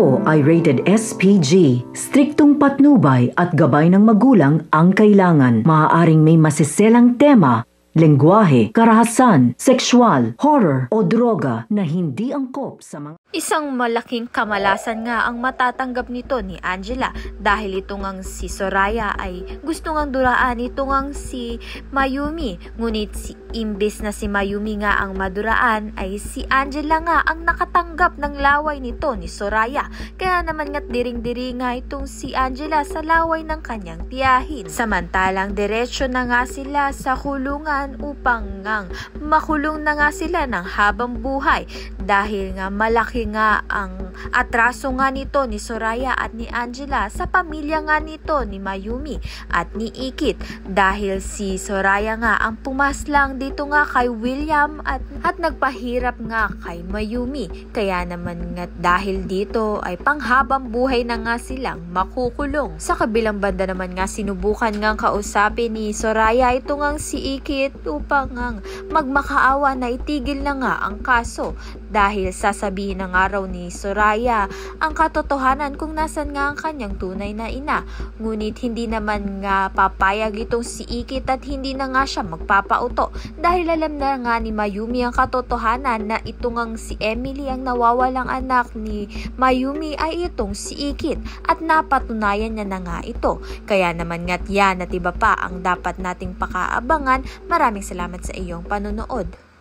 Ito ay rated SPG. Striktong patnubay at gabay ng magulang ang kailangan. Maaaring may masiselang tema, lengguwahe, karahasan, sexual, horror o droga na hindi angkop sa mga... Isang malaking kamalasan nga ang matatanggap nito ni Angela dahil ito ngang si Soraya ay gusto ngang duraan ito ngang si Mayumi. Ngunit imbes na si Mayumi nga ang maduraan ay si Angela nga ang nakatanggap ng laway nito ni Soraya. Kaya naman nga't diring-diri nga itong si Angela sa laway ng kanyang tiyahin. Samantalang diretsyo na nga sila sa kulungan upang ngang makulong na nga sila ng habang buhay dahil nga malaki nga ang atraso nga nito ni Soraya at ni Angela sa pamilya nga nito ni Mayumi at ni Ikit dahil si Soraya nga ang pumaslang dito nga kay William at nagpahirap nga kay Mayumi. Kaya naman nga dahil dito ay panghabang buhay na nga silang makukulong. Sa kabilang banda naman nga sinubukan nga kausapin ni Soraya ito nga si Ikit upang nga magmakaawa na itigil na nga ang kaso dahil sasabihin ng araw ni Soraya ang katotohanan kung nasan nga ang kanyang tunay na ina. Ngunit hindi naman nga papayag itong si Ikit at hindi na nga siya magpapauto dahil alam na nga ni Mayumi ang katotohanan na ito ngang si Emily ang nawawalang anak ni Mayumi ay itong si Ikit at napatunayan niya na nga ito. Kaya naman nga't yan at iba pa ang dapat nating pakaabangan. Maraming salamat sa iyong panonood.